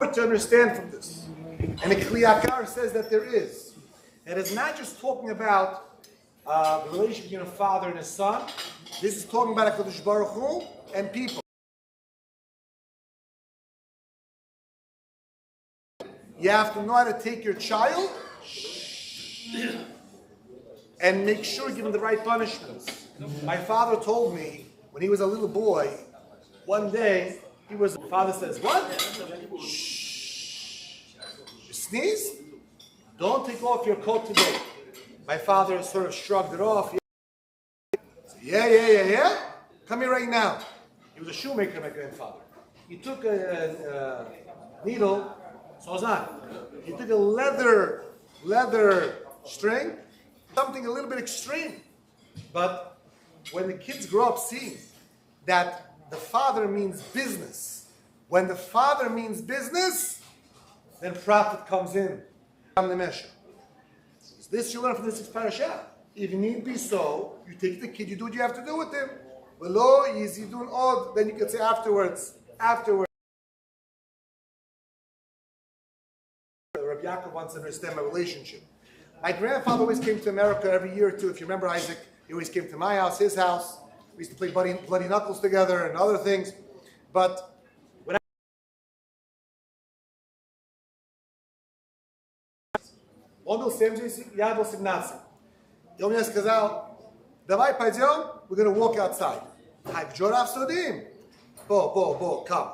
To understand from this. And the Kliyakar says that there is. It is not just talking about the relationship between a father and a son. This is talking about HaKadosh Baruch Hu and people. You have to know how to take your child and make sure you give him the right punishments. My father told me when he was a little boy, one day, the father says, what? Shh. You sneeze? Don't take off your coat today. My father sort of shrugged it off. Yeah. Come here right now. He was a shoemaker, my grandfather. He took a needle, he took a leather string, something a little bit extreme. But when the kids grow up seeing that the father means business, when the father means business, then profit comes in. This you learn from this parasha. If need be so, you take the kid, you do what you have to do with him. Then you can say afterwards. Rabbi Yaakov wants to understand my relationship. My grandfather always came to America every year or two. If you remember Isaac, he always came to my house, his house. We used to play bloody knuckles together and other things. But when we're going to walk outside. Come.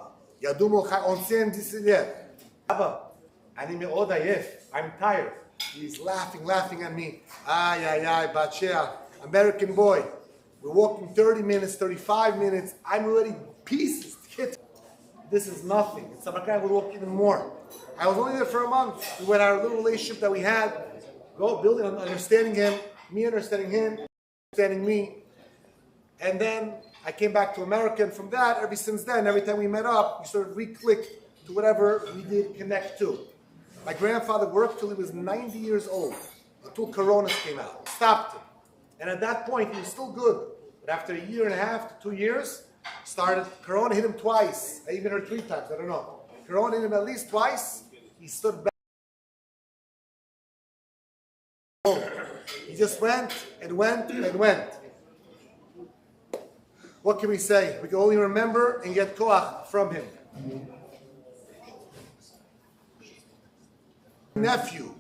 I'm tired. He's laughing at me. American boy. We're walking 30 minutes, 35 minutes. I'm already pieces. This is nothing. In Samarkand, we'll walk even more. I was only there for a month. We went our little relationship that we had, building on understanding him, me understanding him, understanding me. And then I came back to America, and from that, ever since then, every time we met up, we sort of re-clicked to whatever we did connect to. My grandfather worked till he was 90 years old, until Corona came out. Stopped him. And at that point, he was still good. But after a year and a half to 2 years, Corona hit him twice. I even heard 3 times, I don't know. Corona hit him at least twice. He stood back. He just went and went and went. What can we say? We can only remember and get koach from him. Nephew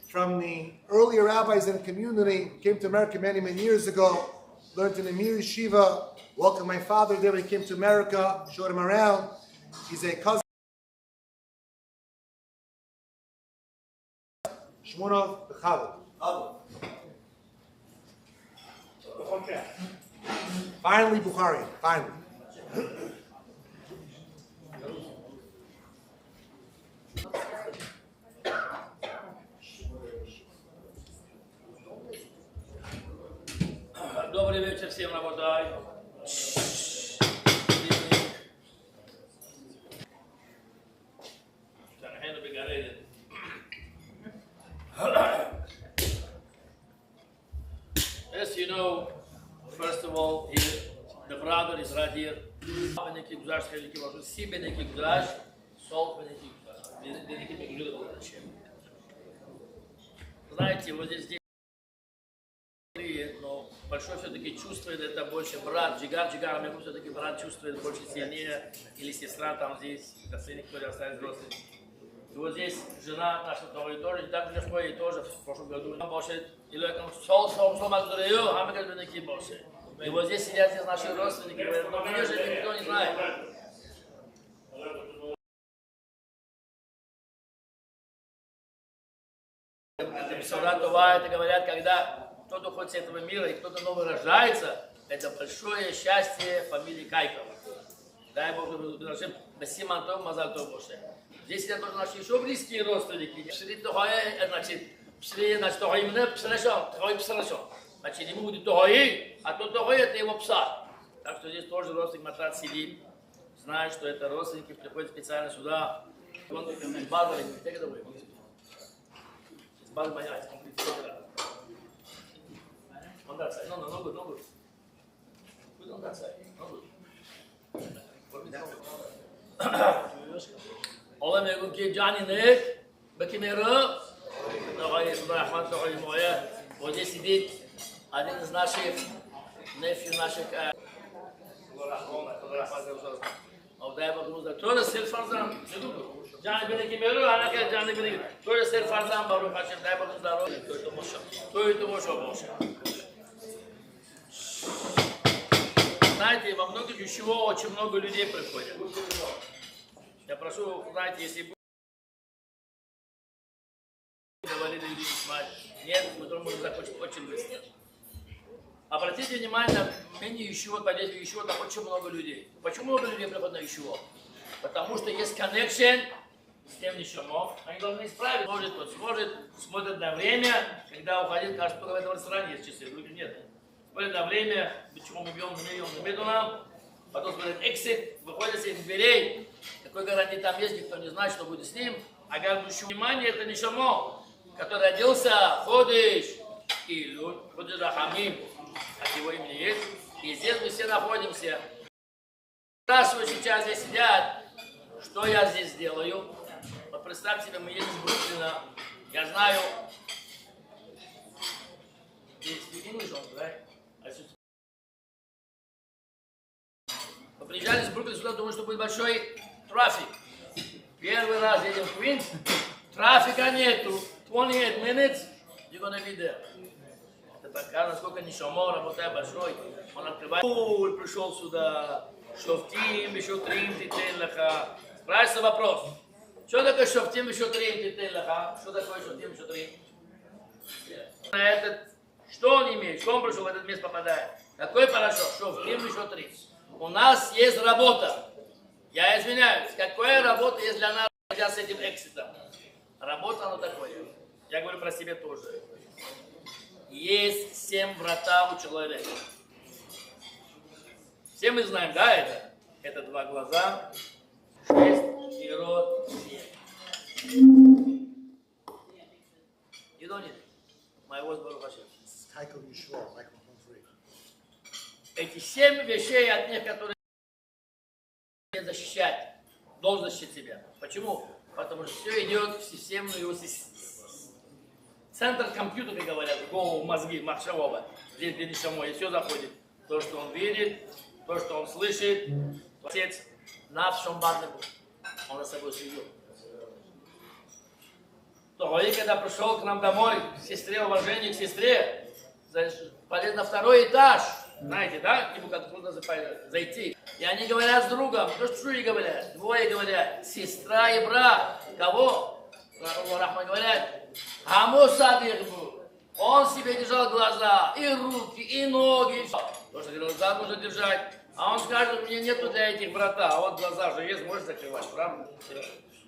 from the earlier rabbis in the community, came to America many years ago, learned in the Mir Yeshiva, welcomed my father there when he came to America, showed him around. He's a cousin. Shmonov B'Chavod. Okay. Finally, Bukhari. Finally. Dobry wieczór всем, работай. As you know, first of all, here, the brother is right here. Знаете, вот здесь большой все-таки чувствует это больше брат, джигар, мне все-таки брат чувствует больше сильнее, или сестра там здесь, родственник, который остались взрослые. И вот здесь жена наша тоже не так легко, и тоже в прошлом году больше, и больше. И вот здесь сидят здесь наши родственники, говорят, но мне же никто не знает. Это бессора това, это говорят, когда кто-то уходит с этого мира и кто-то новый рождается, это большое счастье фамилии Kaikov. Дай Бог, Басим Антон, Мазал Тобоше. Здесь сидят тоже наши еще близкие родственники. Пшри, значит, Тохай именно Псарашон, Тохай Псарашон. Значит, ему будет Тохай, а тот Тохай это его пса. Так что здесь тоже родственник Матрат сидит, знает, что это родственники, приходят специально сюда. Он базовый, где вы? Bal banyak, on that side. No, good. Good on that side. No good. Allah يقول كي جاني نيك بكاميرا نغاية صدر أحمد نغاية موية ودي سيديت один из наших nephew наших дай Бог ему здоровья. Тоже сын Фарзан. Джани бен Кимеру, она как Джани бен. Тоже сын Фарзан, Барух Хашем, дай Бог здоровья. То это Моше. Знаете, во многих Yushvo очень много людей приходят. Я прошу, знаете, если говорили люди нет, мы тоже можем закончить очень быстро. Обратите внимание на меню Yushvo, поверьте, Yushvo там очень много людей. Почему много людей приходят на Yushvo? Потому что есть connection с тем нишамом. Они должны исправить. Может, тот сможет, смотрят на время, когда уходит, кажется, в этом ресторане есть часы, других нет. Смотрят на время, почему мы бьем на медуна, потом смотрят exit, выходят с этих дверей. Какой гарантии там есть, никто не знает, что будет с ним. А как внимание, это нишамо, который родился, ходишь, Илюль, ходишь Рахамим. От его имени есть. И здесь мы все находимся. Спрашивают сейчас здесь сидят, что я здесь делаю. Вот представьте себе, мы едем с Бруклина. Я знаю. Здесь English, right? Мы приезжали с Бруклина сюда, думаю, что будет большой трафик. Первый раз едем в Квинс. Трафика нету. 28 minutes, you're gonna be there. Показано, насколько нишамо, работая большой. Он открывает, пришел сюда, шофтим, еще трим, титэллаха. Спрашивается вопрос. Что такое шофтим, еще трим, титэллаха? Что такое шофтим, еще трим? Что он имеет? Что он пришел в этот место попадает? Какой парашют? Шофтим, еще трим. У нас есть работа. Я извиняюсь, какая работа есть для нас с этим экситом? Работа оно такое. Я говорю про себя тоже. Есть 7 врата у человека. Все мы знаем, да, это? Это 2 глаза, 6 и рот, 7. You don't need it. My voice Baruch Hashem. Kaikov Yushvo, microphone free. Эти 7 вещей от них, которые защищать, должен защитить себя. Почему? Потому что все идет в системную центр компьютера, как говорят, в голову, мозги, махшавова, здесь где нишамо, и все заходит. То, что он видит, то, что он слышит. Отец наш шамбарный был, он за собой следил. И когда пришел к нам домой, к сестре, уважение к сестре, полез на 2-й этаж, знаете, да, ему как трудно зайти. И они говорят с другом, то, что и говорят, двое говорят, сестра и брат. Кого? Рахман говорят, он себе держал глаза, и руки, и ноги. Потому что глаза нужно держать. А он скажет, у меня нету для этих брата. А вот глаза же есть, можешь закрывать, правда?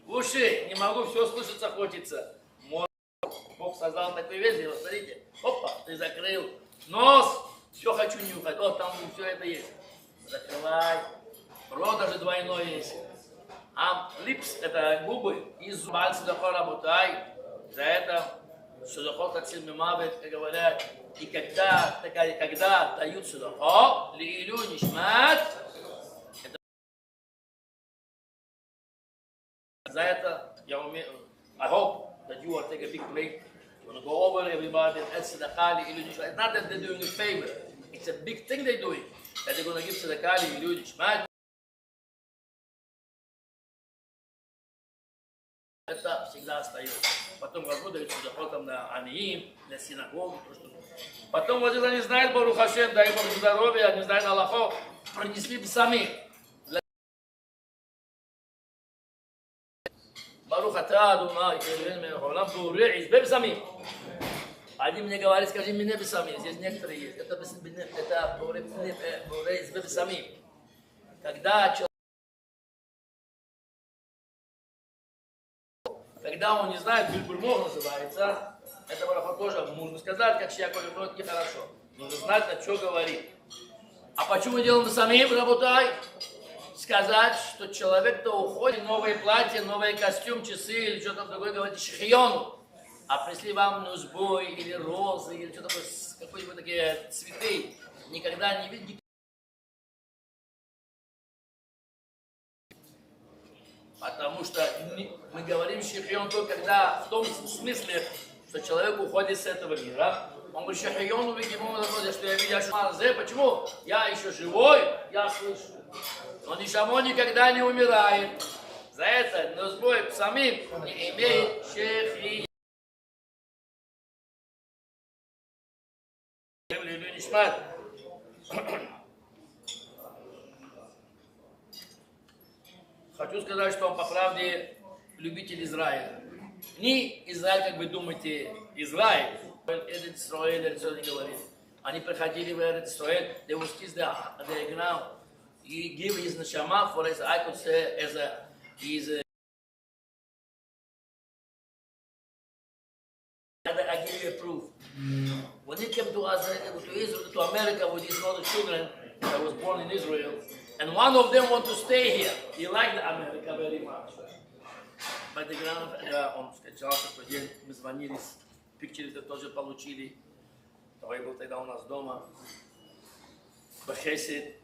Уши, не могу, все слышаться хочется. Бог создал такую вещь, вот смотрите, опа, ты закрыл. Нос, все хочу нюхать, вот там все это есть. Закрывай. Рот даже двойной есть. А липс, это губы, и пальцы такой работай. За это, что заход от сильми мавит, как говорят, и когда дают судахо, лилю нишмат, за это я умею, I hope that you will take a big plate, you want to go over everybody, and add sadaqah, lilyu nishmat. It's not that they're doing a favor. it's a big thing they're doing. That they're going to give tzedakah to люди. Это всегда остается. Потом дают там на аниим, на синагогу. Потом вот это не знает Барух Хашем, дай Бог здоровья, не знает Аллахов, принесли бы сами. Барух Ата Адунай, избавь сами. Один мне говорит, скажи мне бесами. Здесь некоторые есть. Это избавь сами. Когда он не знает, бильбульмох называется, это браха тоже можно сказать, как Шиаков, но это нехорошо. Нужно знать, на что говорит. А почему мы делаем самим, работай? Сказать, что человек-то уходит, новое платье, новый костюм, часы или что-то такое, говорит, шхиону. А пришли вам нузбой или розы, или что-то такое, какие-нибудь такие цветы, никогда не видите. Потому что мы говорим шихион только когда, в том смысле, что человек уходит с этого мира. Он говорит, шихион увидит, что я видел, почему? Я еще живой, я слышу. Но нишамо никогда не умирает. За это нозбой самим не имеет шихион. Хочу сказать, что он по правде любитель Израиля. Не Израиль, как вы думаете, Израиль. Эрец Исраэль не говорит. Они приходили в Эрец Исраэль, they was kissed the ground. He gave his neshama for as I could say as I give you a proof. When he came to us, to Israel, to America with his other children that was born in Israel, and one of them want to stay here. He liked America very much. But the ground, он сказал, что день мы звонили, пикчеры тоже получили. Той был тогда у нас дома. Бахесед,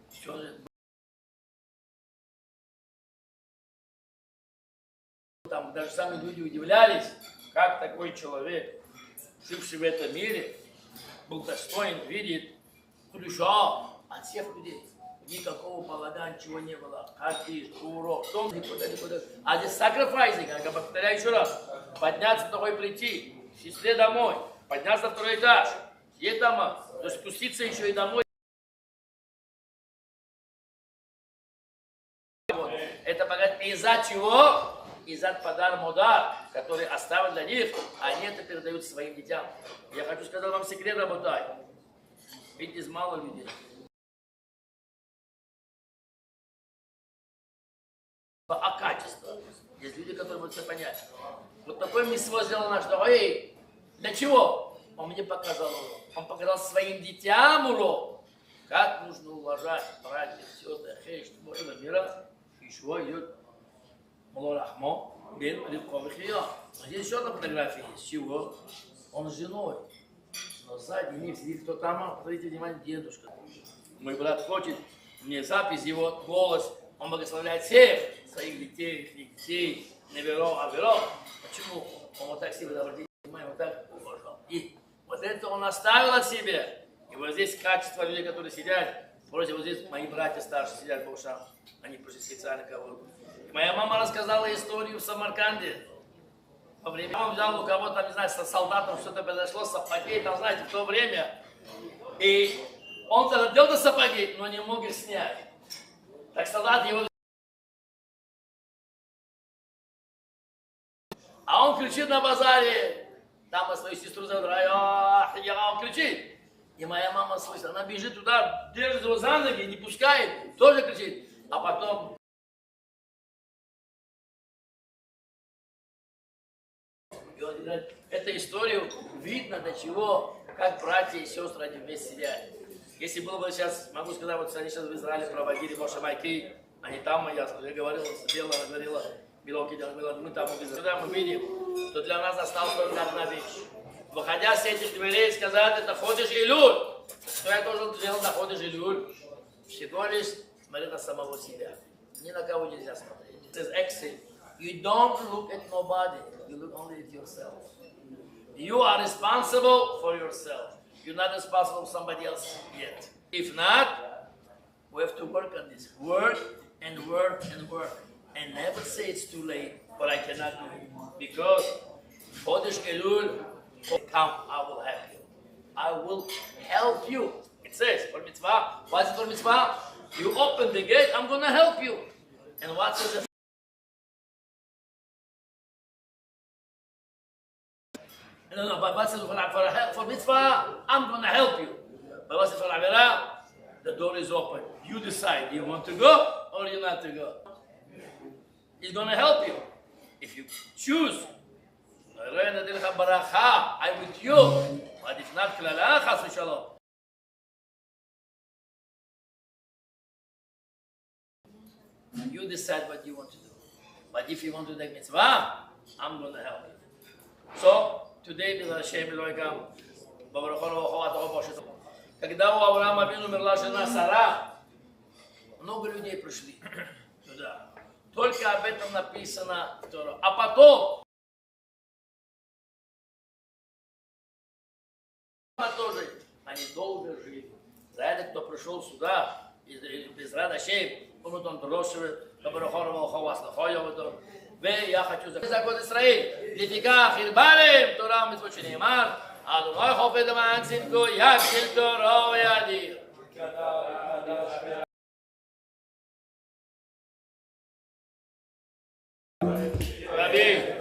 там даже сами люди удивлялись, как такой человек, живший в этом мире, был достоин, видит, ключа от всех людей. Никакого полога, ничего не было. Хатиш, урок, том, никуда. А здесь sacrificing, я повторяю еще раз, подняться на такой плити, сестре домой, подняться на второй этаж, ей дома, то есть спуститься еще и домой. Это богат из-за чего? Из-за подарок модар, который оставил для них, а они это передают своим детям. Я хочу сказать вам секрет, работай. Видите, из мало людей. А качество. Есть люди, которые могут все понять. Вот такой мисво сделал наш дорогой. Для чего? Он мне показал урок. Он показал своим детям урок. Как нужно уважать братьев, сестры, хейш, Божьего мира. Yushvo идет Молорахмо, бен Рибков и здесь еще одна фотография есть. Чего? Он с женой. Но сзади них сидит кто там, смотрите, внимание, дедушка. Мой брат хочет мне запись, его голос. Он благословляет всех своих детей, неверо, аверо. Почему? Он вот так себе обратил внимание, вот так уважал. И вот это он оставил от себя. И вот здесь качество людей, которые сидят. Вроде вот здесь мои братья старшие сидят по ушам. Они пришли специально кого-то. Моя мама рассказала историю в Самарканде. Во время он взял у кого-то, не знаю, с солдатом что-то произошло, сапоги, там, знаете, в то время. И он тогда делал сапоги, но не мог их снять. Так солдат его... А он кричит на базаре. Там свою сестру зовут, он кричит. И моя мама слышит, она бежит туда, держит его за ноги, не пускает, тоже кричит. А потом... Эту историю видно, до чего, как братья и сестры они вместе сидят. Если было бы сейчас, могу сказать, вот они сейчас в Израиле проводили Моше Майки, они там, я говорил, сидела, говорила, мы там в Израиле. Мы видим, что для нас осталась только одна вещь. Выходя с этих дверей, сказать, это ходишь Илюль. Что я должен делать на ходишь Илюль? Всего лишь смотреть на самого себя. Ни на кого нельзя смотреть. It says exit. You don't look at nobody. You look only at yourself. You are responsible for yourself. you're not responsible for somebody else yet. If not, we have to work on this. Work and work and work. And never say it's too late, but I cannot do it. Because Chodesh Elul, come, I will help you. I will help you. It says, for mitzvah, what's it for mitzvah? You open the gate, I'm going to help you. And what says it? No, but what's it for mitzvah? I'm going to help you. But what's it for Avera? The door is open. You decide, you want to go or you not to go. He's going to help you. If you choose, I'm with you. But if not, you decide what you want to do. But if you want to take mitzvah, I'm going to help you. So, today, когда у Авраама Авину умерла жена Сара, много людей пришли туда. Только об этом написано в Торе. А потом тоже они долго жили. За это, кто пришел сюда, без радощей, он дрожжи, я хочу закон Израиль. לפיכך הרבה להם תורה ומצוות שנאמר, אדוני חופץ למען צדקו, יגדיל תורה ויאדיר. רבי